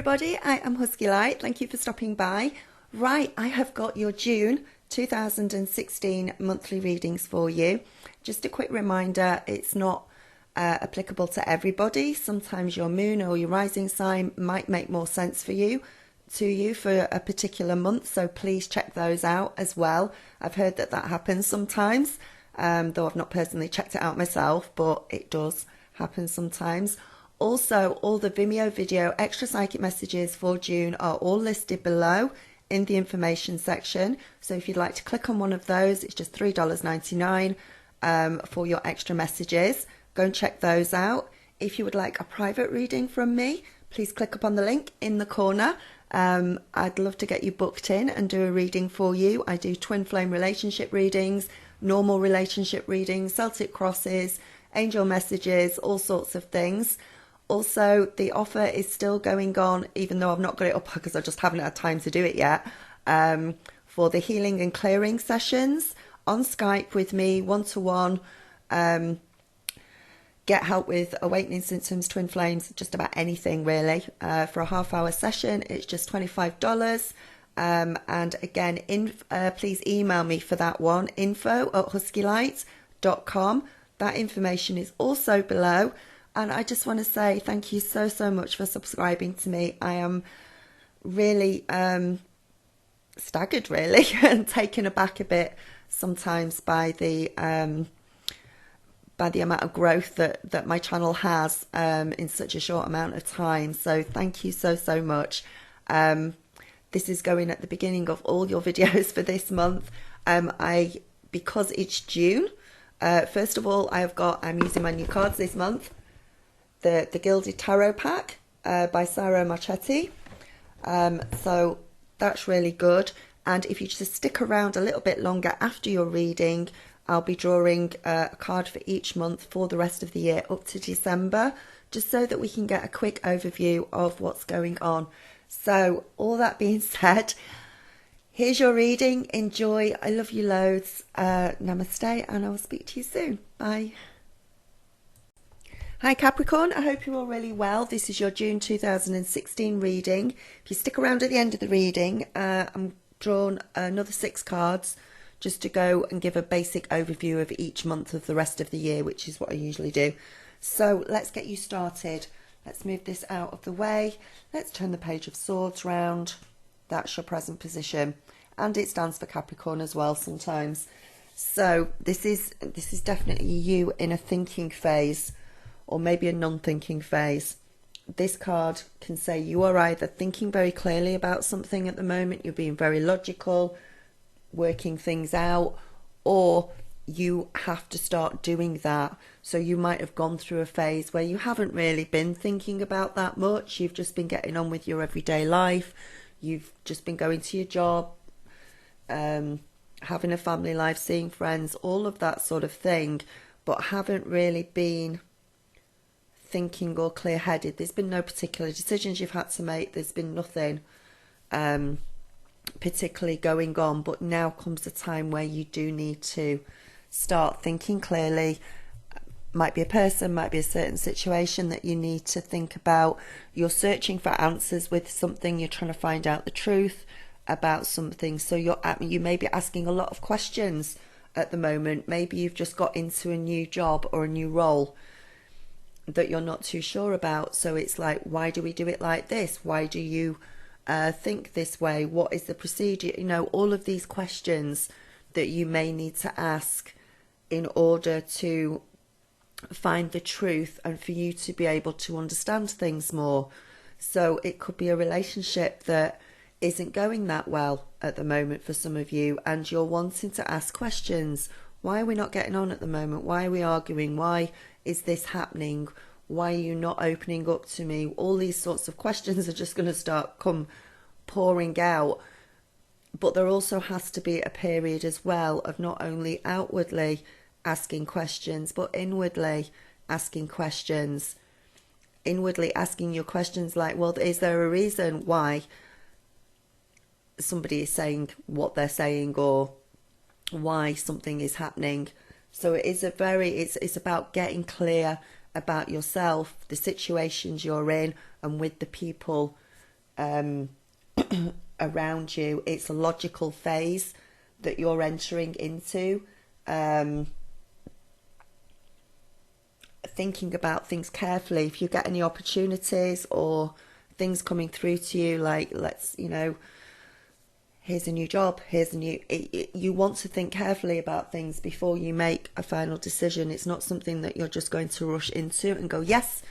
everybody, I am Husky Light. Thank you for stopping by. Right, I have got your June 2016 monthly readings for you. Just a quick reminder, it's not applicable to everybody. Sometimes your moon or your rising sign might make more sense for you for a particular month, so please check those out as well. I've heard that happens sometimes, though I've not personally checked it out myself, but it does happen sometimes. Also, all the Vimeo video extra psychic messages for June are all listed below in the information section. So if you'd like to click on one of those, it's just $3.99 for your extra messages. Go and check those out. If you would like a private reading from me, please click upon the link in the corner. I'd love to get you booked in and do a reading for you. I do twin flame relationship readings, normal relationship readings, Celtic crosses, angel messages, all sorts of things. Also, the offer is still going on, even though I've not got it up because I just haven't had time to do it yet, for the healing and clearing sessions on Skype with me, one-to-one. Get help with awakening symptoms, twin flames, just about anything really. For a half-hour session, it's just $25. And again, please email me for that one, info@huskylight.com. That information is also below. And I just want to say thank you so much for subscribing to me. I am really staggered, really, and taken aback a bit sometimes by the amount of growth that my channel has in such a short amount of time. So thank you so much. This is going at the beginning of all your videos for this month. Because it's June, first of all, I'm using my new cards this month. The Gilded Tarot Pack by Sarah Marchetti. So that's really good. And if you just stick around a little bit longer after your reading, I'll be drawing a card for each month for the rest of the year up to December, just so that we can get a quick overview of what's going on. So all that being said, here's your reading. Enjoy. I love you loads. Namaste, and I will speak to you soon. Bye. Hi Capricorn, I hope you're all really well. This is your June 2016 reading. If you stick around at the end of the reading, I'm drawn another 6 cards just to go and give a basic overview of each month of the rest of the year, which is what I usually do. So let's get you started. Let's move this out of the way. Let's turn the Page of Swords round. That's your present position. And it stands for Capricorn as well sometimes. So this is definitely you in a thinking phase, or maybe a non-thinking phase. This card can say you are either thinking very clearly about something at the moment, you're being very logical, working things out, or you have to start doing that. So you might have gone through a phase where you haven't really been thinking about that much. You've just been getting on with your everyday life. You've just been going to your job, having a family life, seeing friends, all of that sort of thing, but haven't really been thinking or clear-headed. There's been no particular decisions you've had to make. There's been nothing particularly going on, but now comes a time where you do need to start thinking clearly. Might be a person, might be a certain situation that you need to think about. You're searching for answers with something. You're trying to find out the truth about something. So you may be asking a lot of questions at the moment. Maybe you've just got into a new job or a new role that you're not too sure about. So it's like, why do we do it like this? Why do you think this way? What is the procedure? You know, all of these questions that you may need to ask in order to find the truth and for you to be able to understand things more. So it could be a relationship that isn't going that well at the moment for some of you, and you're wanting to ask questions. Why are we not getting on at the moment? Why are we arguing? Why is this happening? Why are you not opening up to me? All these sorts of questions are just going to start pouring out. But there also has to be a period as well of not only outwardly asking questions, but inwardly asking questions. Inwardly asking your questions like, well, is there a reason why somebody is saying what they're saying, or why something is happening? So it is it's about getting clear about yourself, the situations you're in, and with the people around you. It's a logical phase that you're entering into. Thinking about things carefully. If you get any opportunities or things coming through to you, like, here's a new job, you want to think carefully about things before you make a final decision. It's not something that you're just going to rush into and go, yes,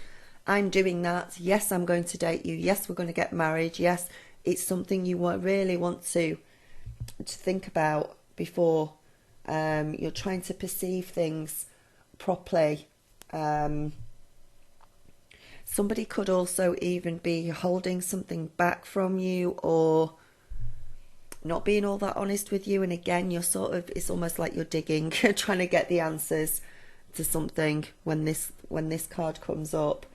I'm doing that. Yes, I'm going to date you. Yes, we're going to get married. Yes, it's something you really want to think about before you're trying to perceive things properly. Somebody could also even be holding something back from you or not being all that honest with you. And again, you're it's almost like you're digging, trying to get the answers to something when this card comes up.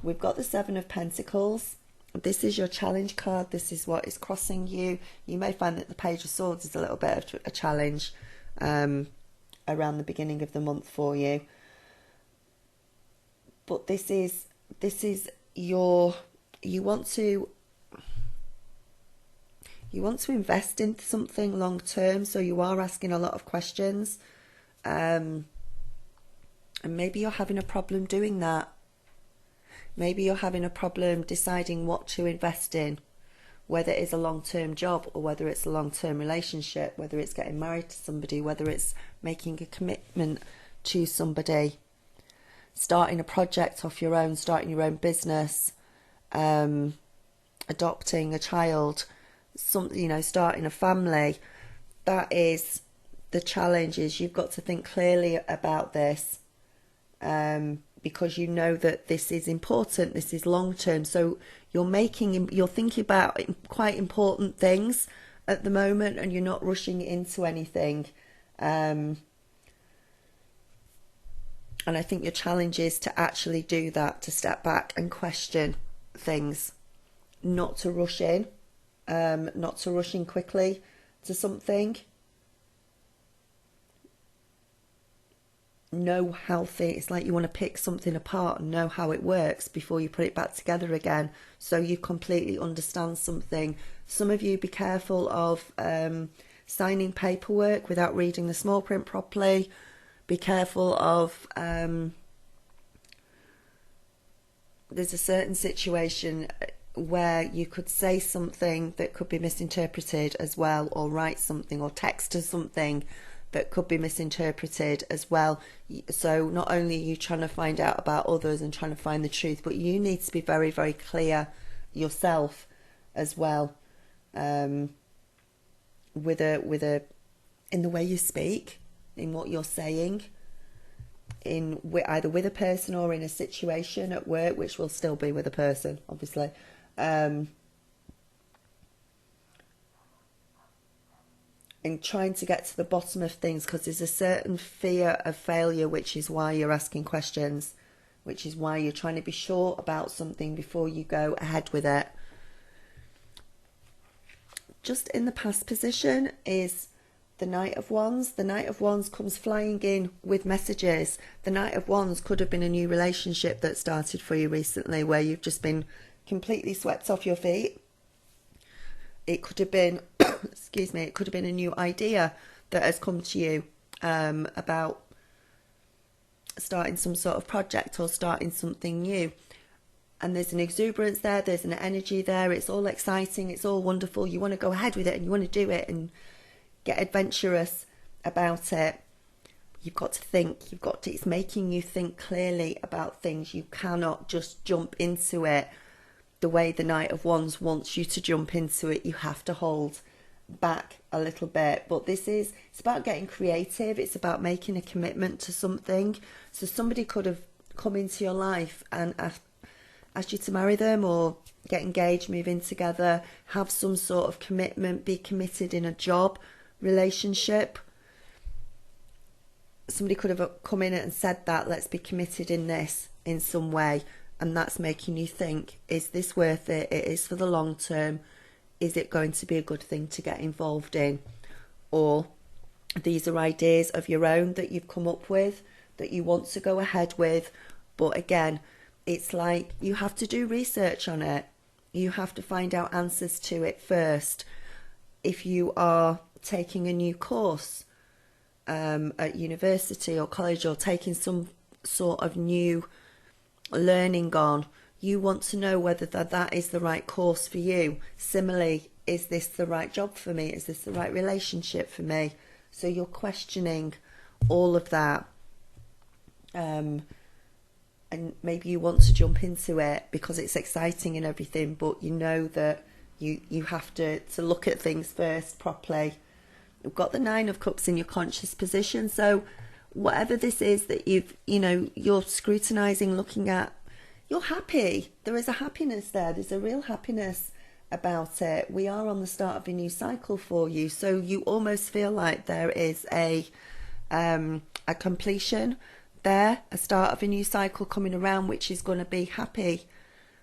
We've got the Seven of Pentacles. This is your challenge card. This is what is crossing you. You may find that the Page of Swords is a little bit of a challenge around the beginning of the month for you. But this is you want to invest in something long term, so you are asking a lot of questions, and maybe you're having a problem doing that. Maybe you're having a problem deciding what to invest in, whether it's a long-term job or whether it's a long-term relationship, whether it's getting married to somebody, whether it's making a commitment to somebody, starting a project off your own, starting your own business, adopting a child, starting a family. That is the challenge. Is you've got to think clearly about this, because you know that this is important, this is long term. So you're thinking about quite important things at the moment, and you're not rushing into anything. And I think your challenge is to actually do that, to step back and question things, not to rush in, not to rush in quickly to something. Know how it's like you want to pick something apart and know how it works before you put it back together again, so you completely understand something. Some of you, be careful of signing paperwork without reading the small print properly. Be careful of there's a certain situation where you could say something that could be misinterpreted as well, or write something or text to something that could be misinterpreted as well. So not only are you trying to find out about others and trying to find the truth, but you need to be very, very clear yourself as well, with a in the way you speak, in what you're saying, either with a person or in a situation at work, which will still be with a person, obviously. And trying to get to the bottom of things, because there's a certain fear of failure, which is why you're asking questions, which is why you're trying to be sure about something before you go ahead with it. Just in the past position is the Knight of Wands. The Knight of Wands comes flying in with messages. The Knight of Wands could have been a new relationship that started for you recently, where you've just been completely swept off your feet. It could have been, excuse me, it could have been a new idea that has come to you about starting some sort of project or starting something new. And there's an exuberance there, there's an energy there, it's all exciting, it's all wonderful. You want to go ahead with it and you want to do it and get adventurous about it. You've got to think, it's making you think clearly about things. You cannot just jump into it the way the Knight of Wands wants you to jump into it. You have to hold back a little bit. But it's about getting creative. It's about making a commitment to something. So somebody could have come into your life and asked you to marry them, or get engaged, move in together, have some sort of commitment, be committed in a job, relationship. Somebody could have come in and said that, let's be committed in this in some way. And that's making you think, is this worth it? It is for the long term. Is it going to be a good thing to get involved in? Or these are ideas of your own that you've come up with, that you want to go ahead with. But again, it's like you have to do research on it. You have to find out answers to it first. If you are taking a new course at university or college, or taking some sort of new learning on, you want to know whether that is the right course for you. Similarly, is this the right job for me? Is this the right relationship for me? So you're questioning all of that. And maybe you want to jump into it because it's exciting and everything, but you know that you have to look at things first properly. You've got the Nine of Cups in your conscious position. So whatever this is that you're scrutinizing, looking at, you're happy. There is a happiness there. There's a real happiness about it. We are on the start of a new cycle for you. So you almost feel like there is a completion there, a start of a new cycle coming around, which is going to be happy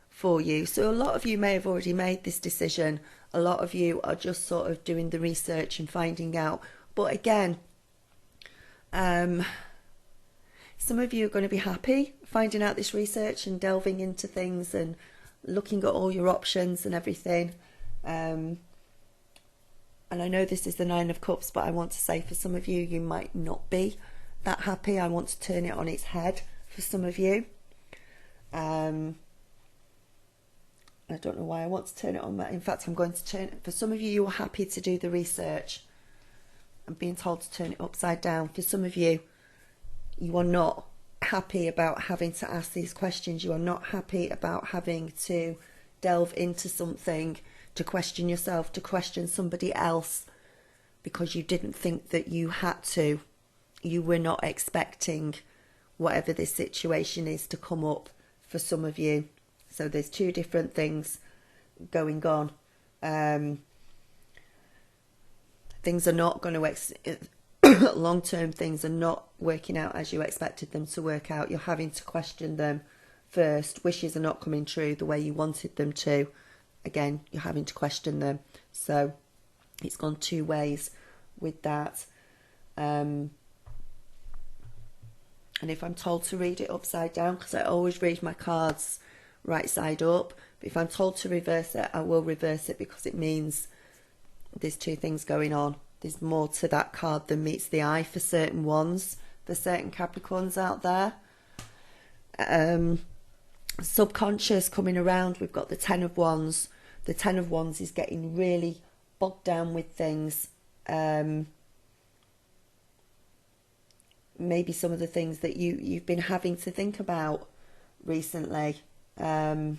for you. So a lot of you may have already made this decision. A lot of you are just sort of doing the research and finding out. But again, some of you are going to be happy finding out this research and delving into things and looking at all your options and everything. And I know this is the Nine of Cups, but I want to say for some of you, you might not be that happy. I want to turn it on its head for some of you. I don't know why I want to turn it on. In fact, I'm going to turn it. For some of you, you are happy to do the research. I'm being told to turn it upside down. For some of you, you are not happy about having to ask these questions. You are not happy about having to delve into something, to question yourself, to question somebody else, because you didn't think that you had to. You were not expecting whatever this situation is to come up for some of you. So there's two different things going on. Things are not going to long-term things are not working out as you expected them to work out. You're having to question them first. Wishes are not coming true the way you wanted them to. Again, you're having to question them. So it's gone two ways with that. And if I'm told to read it upside down, because I always read my cards right side up, but if I'm told to reverse it, I will reverse it, because it means there's two things going on. There's more to that card than meets the eye for certain ones, for certain Capricorns out there. Subconscious coming around, we've got the Ten of Wands. The Ten of Wands is getting really bogged down with things. Maybe some of the things that you've been having to think about recently. For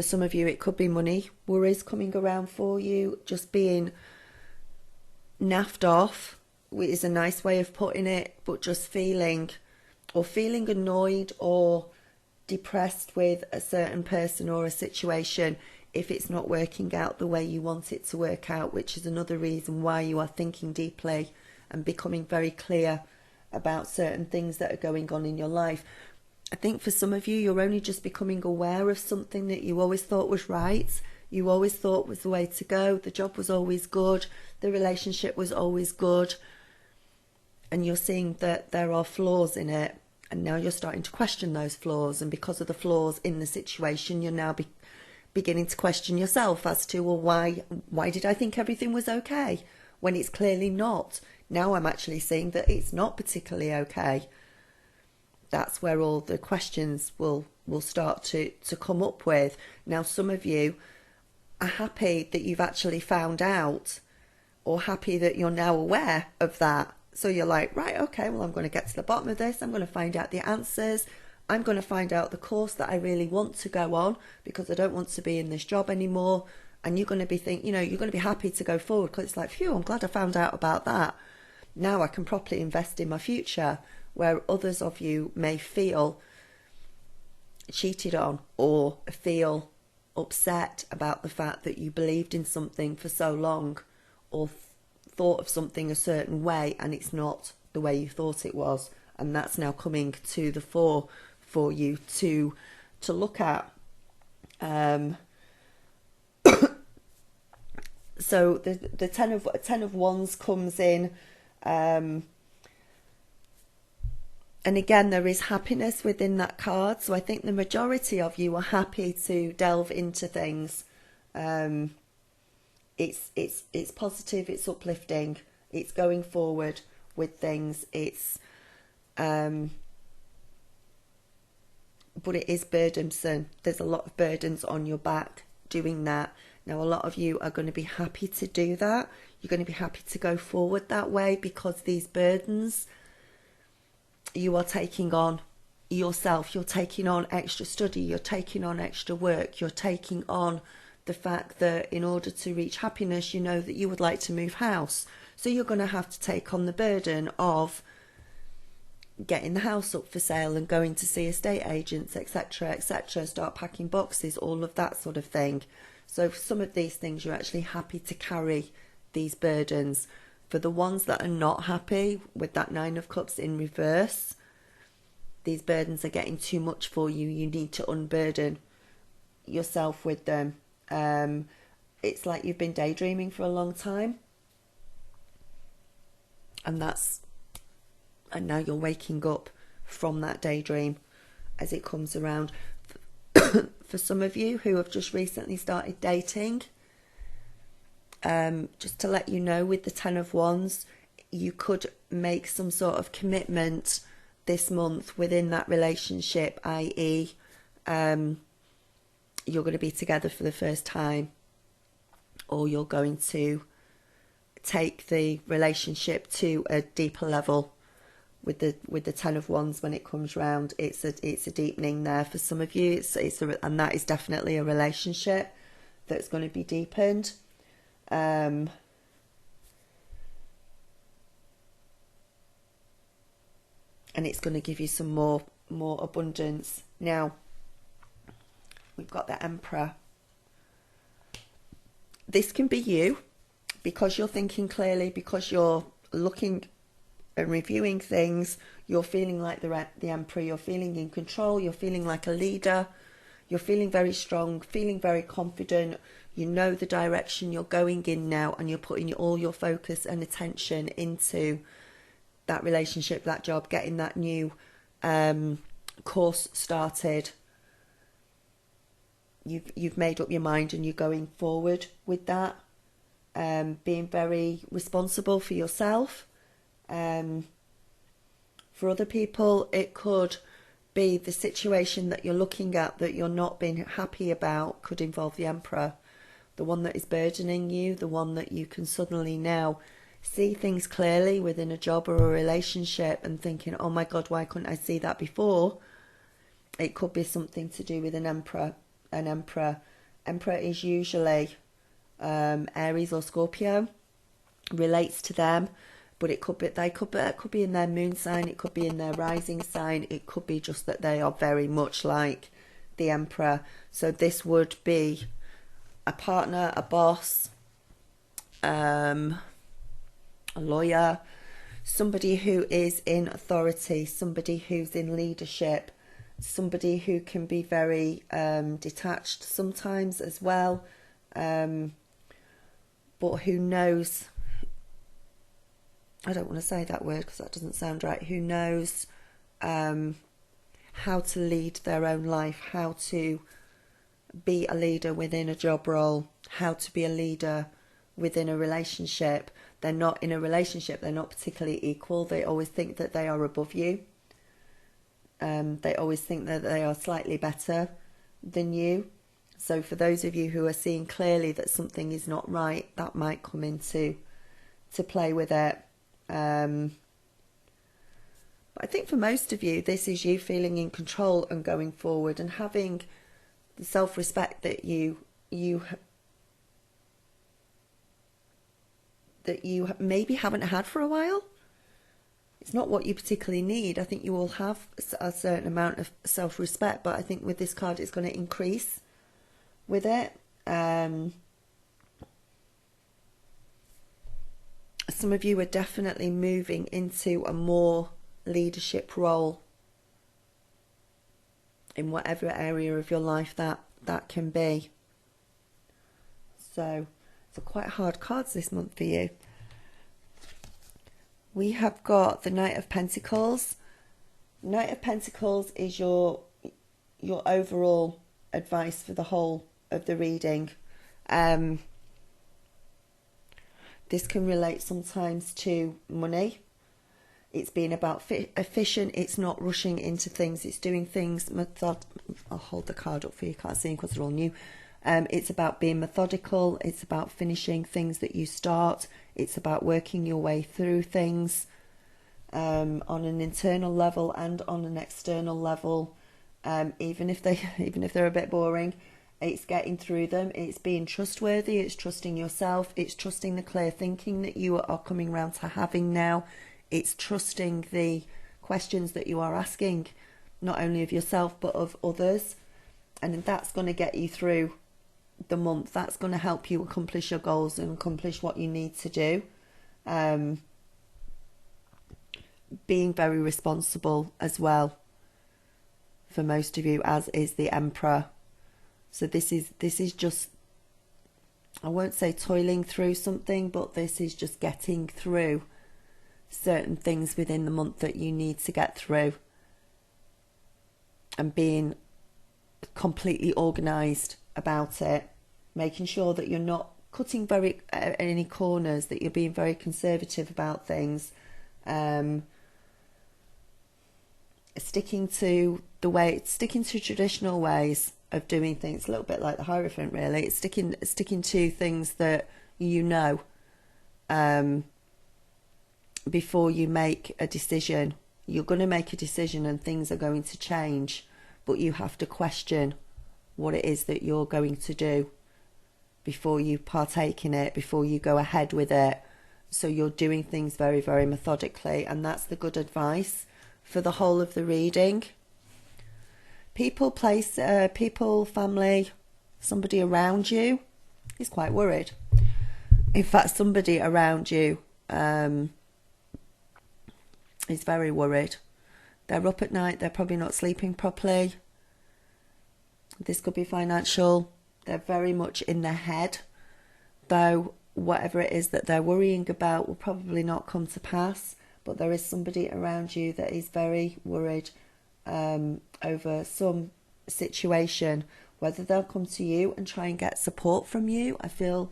some of you, it could be money worries coming around for you. Just being naffed off is a nice way of putting it, but just feeling annoyed or depressed with a certain person or a situation if it's not working out the way you want it to work out, which is another reason why you are thinking deeply and becoming very clear about certain things that are going on in your life. I think for some of you, you're only just becoming aware of something that you always thought was right. You always thought was the way to go. The job was always good. The relationship was always good. And you're seeing that there are flaws in it. And now you're starting to question those flaws. And because of the flaws in the situation, you're now beginning to question yourself as to, well, why did I think everything was okay when it's clearly not? Now I'm actually seeing that it's not particularly okay. That's where all the questions will start to come up with. Now, some of you are happy that you've actually found out, or happy that you're now aware of that. So you're like, right, okay, well, I'm going to get to the bottom of this. I'm going to find out the answers. I'm going to find out the course that I really want to go on, because I don't want to be in this job anymore. And you're going to be you're going to be happy to go forward, because it's like, phew, I'm glad I found out about that. Now I can properly invest in my future. Where others of you may feel cheated on or feel upset about the fact that you believed in something for so long, or thought of something a certain way and it's not the way you thought it was. And that's now coming to the fore for you to look at. So the Ten of Wands comes in. And again, there is happiness within that card. So I think the majority of you are happy to delve into things. It's positive, it's uplifting, it's going forward with things. But it is burdensome. There's a lot of burdens on your back doing that. Now, a lot of you are going to be happy to do that. You're going to be happy to go forward that way, because these burdens you are taking on yourself. You're taking on extra study. You're taking on extra work. You're taking on the fact that in order to reach happiness, you know that you would like to move house. So you're going to have to take on the burden of getting the house up for sale and going to see estate agents, etc., etc., start packing boxes, all of that sort of thing. So for some of these things, you're actually happy to carry these burdens. For the ones that are not happy with that Nine of Cups in reverse, these burdens are getting too much for you. You need to unburden yourself with them. It's like you've been daydreaming for a long time, and now you're waking up from that daydream as it comes around. For some of you who have just recently started dating, just to let you know, with the Ten of Wands, you could make some sort of commitment this month within that relationship, i.e. you're going to be together for the first time, or you're going to take the relationship to a deeper level. With the Ten of Wands, when it comes round, it's a deepening there for some of you. And that is definitely a relationship that's going to be deepened. And it's going to give you some more abundance. Now, we've got the Emperor. This can be you, because you're thinking clearly, because you're looking and reviewing things. You're feeling like the Emperor. You're feeling in control. You're feeling like a leader. You're feeling very strong, feeling very confident. You know the direction you're going in now, and you're putting all your focus and attention into that relationship, that job, getting that new course started. You've made up your mind, and you're going forward with that. Being very responsible for yourself. For other people, it could be the situation that you're looking at that you're not being happy about could involve the Emperor, the one that is burdening you, the one that you can suddenly now see things clearly within a job or a relationship and thinking, oh my God, why couldn't I see that before? It could be something to do with an Emperor. Emperor is usually Aries or Scorpio, relates to them. But it could be in their moon sign, it could be in their rising sign, it could be just that they are very much like the Emperor. So this would be a partner, a boss, a lawyer, somebody who is in authority, somebody who's in leadership, somebody who can be very detached sometimes as well, but who knows, I don't want to say that word because that doesn't sound right, who knows how to lead their own life, how to be a leader within a job role, how to be a leader within a relationship. They're not in a relationship, they're not particularly equal. They always think that they are above you. They always think that they are slightly better than you. So for those of you who are seeing clearly that something is not right, that might come into play with it. But I think for most of you, this is you feeling in control and going forward and having the self-respect that you maybe haven't had for a while. It's not what you particularly need. I think you will have a certain amount of self-respect, but I think with this card, it's going to increase with it. Some of you are definitely moving into a more leadership role in whatever area of your life that can be. So it's quite hard cards this month for you. We have got the Knight of Pentacles. Knight of Pentacles is your overall advice for the whole of the reading. This can relate sometimes to money. It's being about efficient. It's not rushing into things. It's doing things. I'll hold the card up for you. You can't see them because they're all new. It's about being methodical. It's about finishing things that you start. It's about working your way through things on an internal level and on an external level. Even if they're a bit boring, it's getting through them. It's being trustworthy. It's trusting yourself. It's trusting the clear thinking that you are coming around to having now. It's trusting the questions that you are asking, not only of yourself but of others, and that's going to get you through the month. That's going to help you accomplish your goals and accomplish what you need to do. Being very responsible as well for most of you, as is the Emperor. So this is just, I won't say toiling through something, but this is just getting through certain things within the month that you need to get through, and being completely organised about it, making sure that you're not cutting any corners, that you're being very conservative about things, sticking to traditional ways of doing things, a little bit like the Hierophant really. It's sticking to things that you know, before you make a decision. You're going to make a decision and things are going to change, but you have to question what it is that you're going to do before you partake in it, before you go ahead with it. So you're doing things very, very methodically, and that's the good advice for the whole of the reading. People, place, family, somebody around you is quite worried. In fact, somebody around you is very worried. They're up at night. They're probably not sleeping properly. This could be financial. They're very much in their head, though whatever it is that they're worrying about will probably not come to pass. But there is somebody around you that is very worried over some situation, whether they'll come to you and try and get support from you. I feel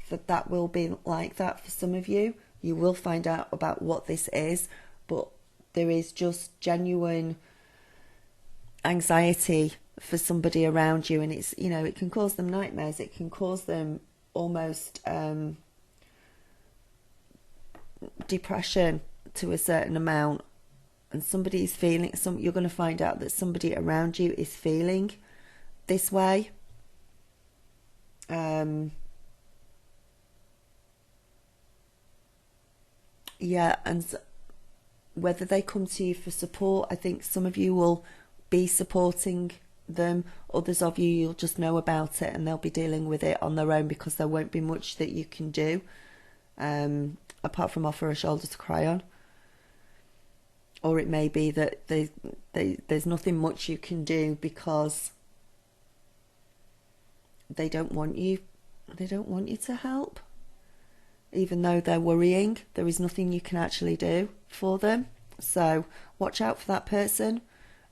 that will be like that for some of you. You will find out about what this is, but there is just genuine anxiety for somebody around you, and it's, it can cause them nightmares. It can cause them almost depression to a certain amount, and somebody's feeling you're going to find out that somebody around you is feeling this way. And whether they come to you for support, I think some of you will be supporting them. Others of you, you'll just know about it and they'll be dealing with it on their own, because there won't be much that you can do apart from offer a shoulder to cry on. Or it may be that there's nothing much you can do because they don't want you to help. Even though they're worrying, there is nothing you can actually do for them. So watch out for that person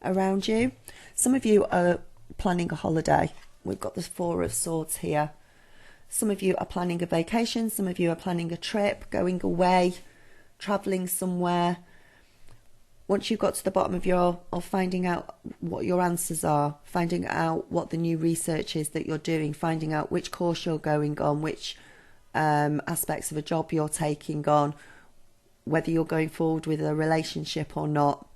around you. Some of you are planning a holiday. We've got the Four of Swords here. Some of you are planning a vacation. Some of you are planning a trip, going away, travelling somewhere. Once you've got to the bottom of finding out what your answers are, finding out what the new research is that you're doing, finding out which course you're going on, which aspects of a job you're taking on, whether you're going forward with a relationship or not.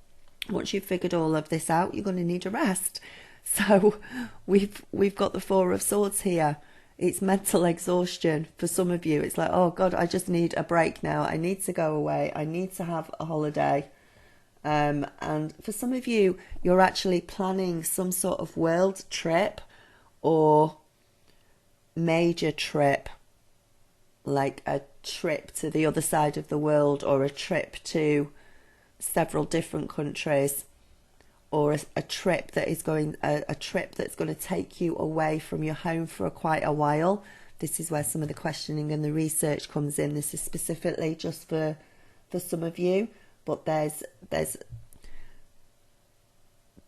Once you've figured all of this out, you're going to need a rest. So we've got the Four of Swords here. It's mental exhaustion for some of you. It's like, oh God, I just need a break now. I need to go away. I need to have a holiday. And for some of you, you're actually planning some sort of world trip or major trip, like a trip to the other side of the world, or a trip to several different countries, or a trip that is a trip that's going to take you away from your home for quite a while. This is where some of the questioning and the research comes in. This is specifically just for some of you. But there's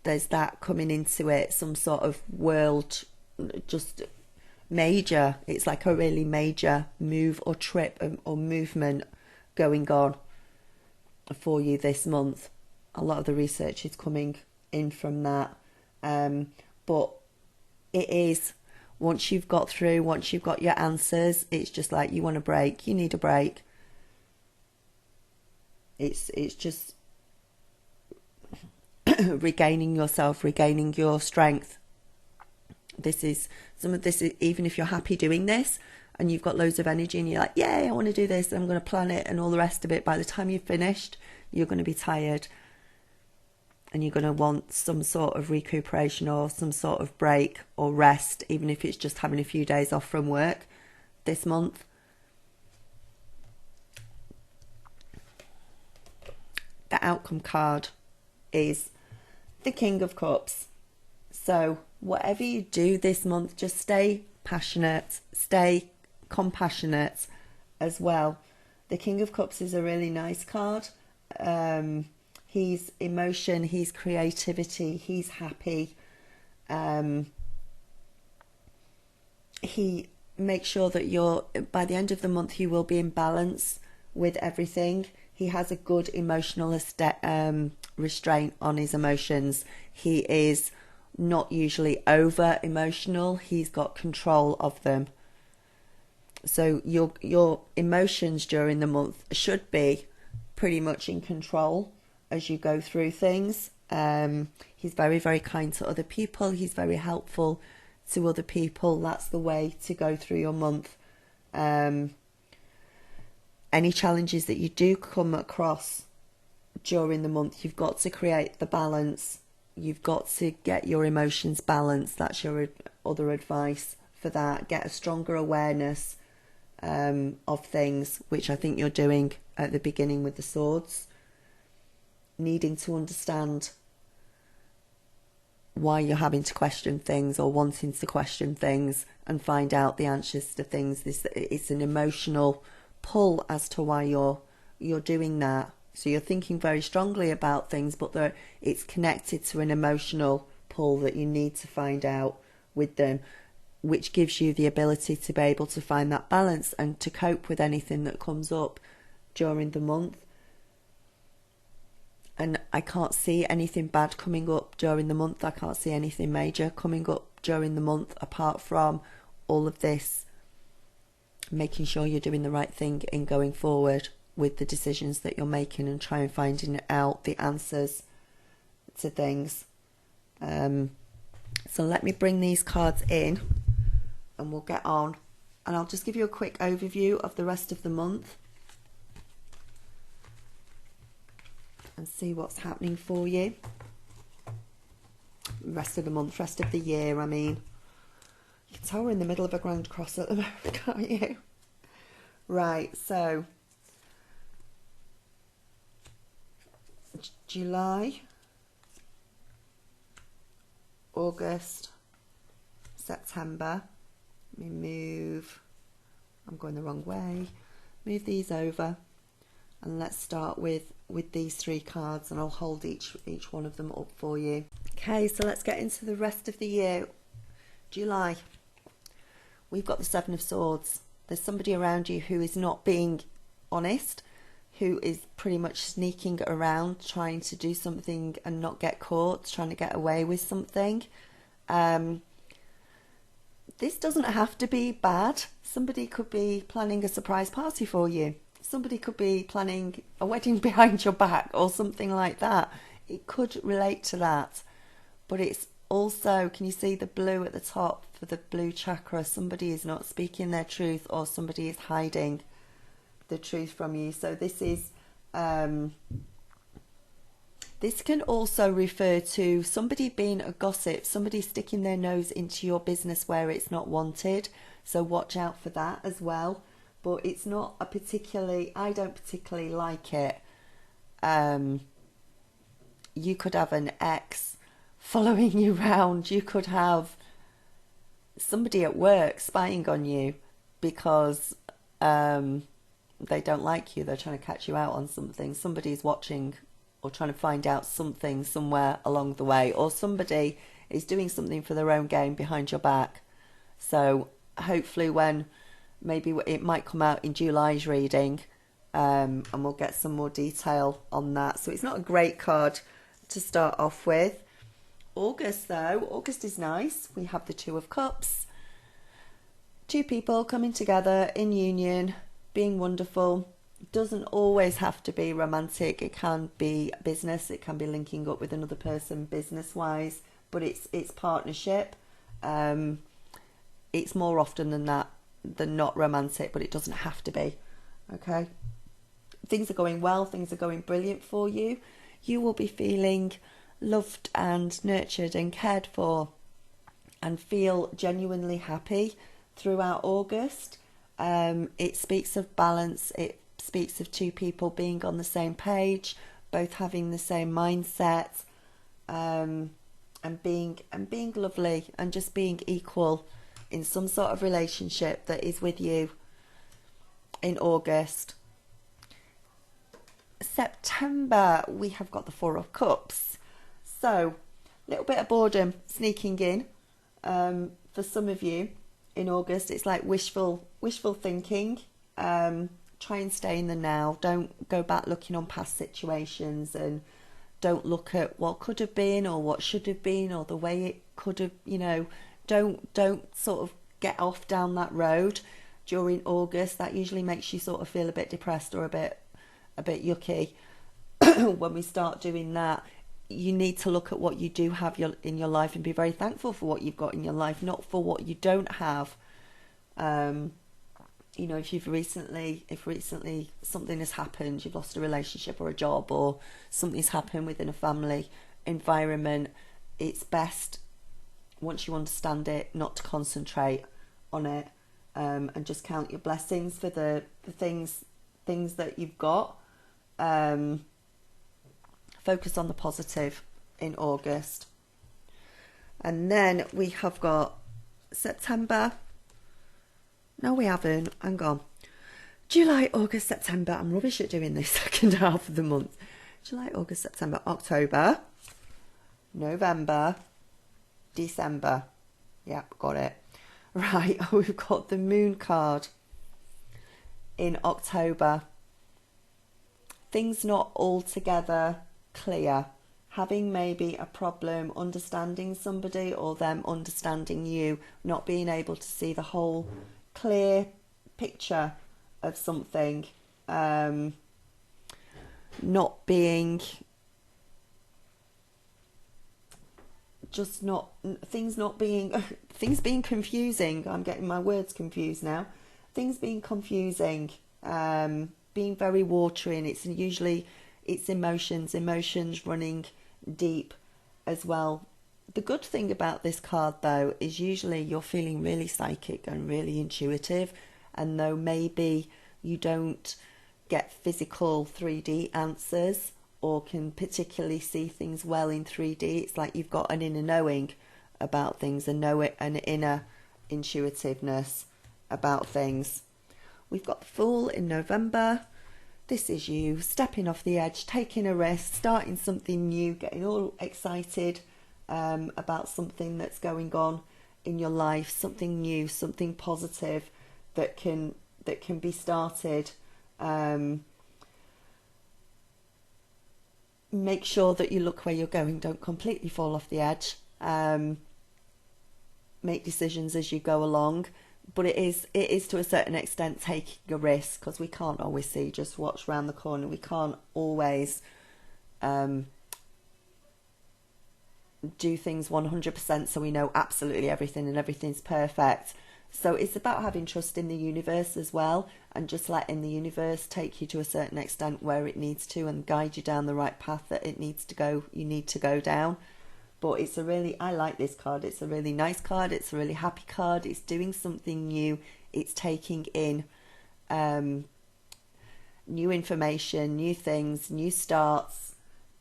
there's that coming into it, some sort of world, just major. It's like a really major move or trip or movement going on for you this month. A lot of the research is coming in from that. But it is, once you've got through, once you've got your answers, it's just like you want a break. You need a break. It's just regaining yourself, regaining your strength. This is, some of this is, even if you're happy doing this and you've got loads of energy and you're like, yay, I want to do this, I'm going to plan it and all the rest of it, by the time you've finished, you're going to be tired and you're going to want some sort of recuperation or some sort of break or rest, even if it's just having a few days off from work this month. The outcome card is the King of Cups. So whatever you do this month, just stay passionate, stay compassionate as well. The King of Cups is a really nice card. He's emotion, he's creativity, he's happy. He makes sure that you're, by the end of the month, he will be in balance with everything. He has a good emotional restraint on his emotions. He is not usually over emotional. He's got control of them. So your emotions during the month should be pretty much in control as you go through things. He's very, very kind to other people. He's very helpful to other people. That's the way to go through your month. Any challenges that you do come across during the month, you've got to create the balance. You've got to get your emotions balanced. That's your other advice for that. Get a stronger awareness of things, which I think you're doing at the beginning with the swords. Needing to understand why you're having to question things or wanting to question things and find out the answers to things. It's an emotional pull as to why you're doing that. So you're thinking very strongly about things, but it's connected to an emotional pull that you need to find out with them, which gives you the ability to be able to find that balance and to cope with anything that comes up during the month. And I can't see anything bad coming up during the month. I can't see anything major coming up during the month, apart from all of this, making sure you're doing the right thing in going forward with the decisions that you're making and trying finding out the answers to things. So let me bring these cards in and we'll get on. And I'll just give you a quick overview of the rest of the month and see what's happening for you. Rest of the month, rest of the year, I mean. You can tell we're in the middle of a grand cross at the moment, can't you? Right, so July, August, September. Let me move, I'm going the wrong way. Move these over and let's start with these three cards, and I'll hold each one of them up for you. Okay, so let's get into the rest of the year. July, we've got the Seven of Swords. There's somebody around you who is not being honest, who is pretty much sneaking around, trying to do something and not get caught, trying to get away with something. This doesn't have to be bad. Somebody could be planning a surprise party for you. Somebody could be planning a wedding behind your back or something like that. It could relate to that. But it's also, can you see the blue at the top for the blue chakra? Somebody is not speaking their truth, or somebody is hiding the truth from you. So this is this can also refer to somebody being a gossip, somebody sticking their nose into your business where it's not wanted. So watch out for that as well. But it's not a particularly, I don't particularly like it. You could have an ex following you around. You could have somebody at work spying on you because they don't like you. They're trying to catch you out on something. Somebody's watching or trying to find out something somewhere along the way, or somebody is doing something for their own gain behind your back. So hopefully when maybe it might come out in July's reading, and we'll get some more detail on that. So it's not a great card to start off with. August though, August is nice. We have the Two of Cups. Two people coming together in union, being wonderful. Doesn't always have to be romantic. It can be business. It can be linking up with another person business-wise. But it's partnership. It's more often than that than not romantic, but it doesn't have to be. Okay? Things are going well. Things are going brilliant for you. You will be feeling loved and nurtured and cared for and feel genuinely happy throughout August. It speaks of balance. It speaks of two people being on the same page, both having the same mindset, and being lovely and just being equal in some sort of relationship that is with you in August. September, we have got the Four of Cups. So, a little bit of boredom sneaking in for some of you in August. It's like wishful thinking. Try and stay in the now. Don't go back looking on past situations, and don't look at what could have been or what should have been or the way it could have, don't sort of get off down that road during August. That usually makes you sort of feel a bit depressed or a bit yucky. When we start doing that, you need to look at what you do have in your life and be very thankful for what you've got in your life, not for what you don't have. If recently something has happened, you've lost a relationship or a job, or something's happened within a family environment, it's best, once you understand it, not to concentrate on it, and just count your blessings for the things that you've got. Focus on the positive in August. And then we have got September. No, we haven't. Hang on. July, August, September. I'm rubbish at doing this second half of the month. July, August, September, October, November, December. Yep, got it. Right, we've got the Moon card in October. Things not altogether clear. Having maybe a problem understanding somebody, or them understanding you, not being able to see the whole clear picture of something, not being, just not, things being confusing. I'm getting my words confused now. Things being confusing, being very watery, and it's emotions running deep as well. The good thing about this card though is usually you're feeling really psychic and really intuitive, and though maybe you don't get physical 3D answers or can particularly see things well in 3D, it's like you've got an inner knowing about things, an inner intuitiveness about things. We've got the Fool in November. This is you stepping off the edge, taking a risk, starting something new, getting all excited about something that's going on in your life, something new, something positive that can be started. Make sure that you look where you're going. Don't completely fall off the edge. Make decisions as you go along. But it is to a certain extent taking a risk, because we can't always see just what's round the corner. We can't always do things 100% so we know absolutely everything and everything's perfect. So it's about having trust in the universe as well, and just letting the universe take you to a certain extent where it needs to, and guide you down the right path that you need to go down. But I like this card. It's a really nice card. It's a really happy card. It's doing something new. It's taking in new information, new things, new starts,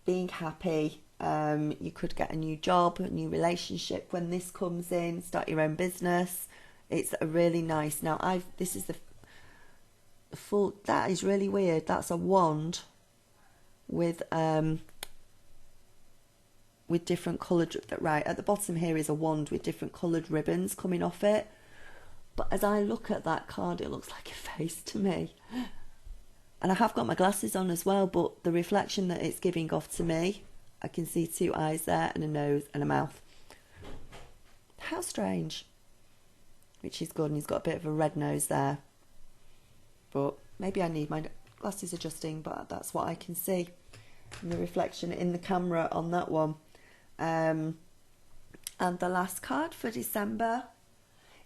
being happy. You could get a new job, a new relationship when this comes in, start your own business. It's a really nice. Now, this is the Fool. That is really weird. That's a wand with with different coloured, right at the bottom here is a wand with different coloured ribbons coming off it. But as I look at that card, it looks like a face to me. And I have got my glasses on as well, but the reflection that it's giving off to me, I can see 2 eyes there and a nose and a mouth. How strange. Which is good, and he's got a bit of a red nose there. But maybe I need my glasses adjusting, but that's what I can see in the reflection in the camera on that one. And the last card for December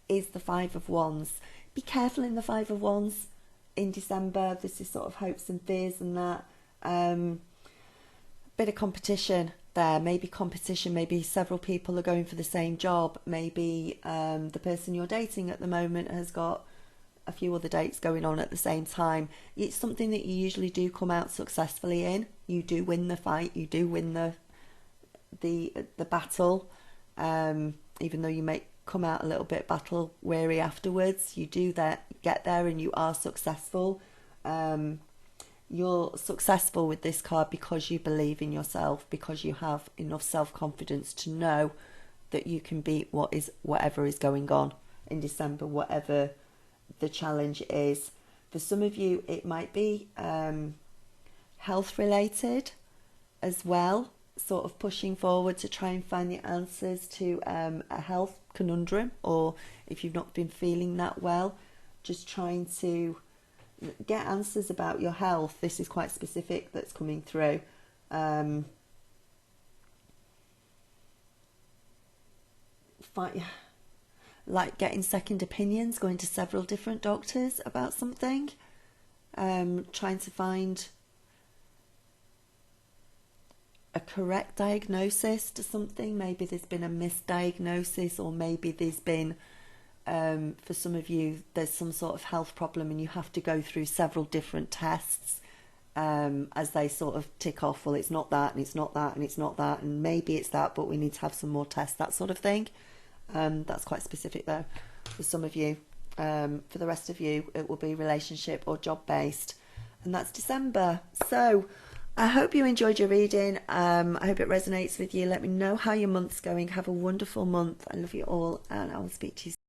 is the Five of Wands. Be careful in the Five of Wands in December. This is sort of hopes and fears and that. Bit of competition there, maybe competition, maybe several people are going for the same job, maybe the person you're dating at the moment has got a few other dates going on at the same time. It's something that you usually do come out successfully in. You do win the fight, you do win the battle, even though you may come out a little bit battle weary afterwards. You do get there and you are successful. You're successful with this card because you believe in yourself, because you have enough self-confidence to know that you can beat whatever is going on in December, whatever the challenge is. For some of you, it might be health related as well, sort of pushing forward to try and find the answers to a health conundrum, or if you've not been feeling that well, just trying to get answers about your health. This is quite specific that's coming through. Like getting second opinions, going to several different doctors about something, trying to find a correct diagnosis to something. Maybe there's been a misdiagnosis, or maybe there's been for some of you, there's some sort of health problem and you have to go through several different tests as they sort of tick off, well, it's not that, and it's not that, and it's not that, and maybe it's that, but we need to have some more tests, that sort of thing. That's quite specific though for some of you. For the rest of you, it will be relationship or job based, and that's December. So I hope you enjoyed your reading. I hope it resonates with you. Let me know how your month's going. Have a wonderful month. I love you all, and I will speak to you soon.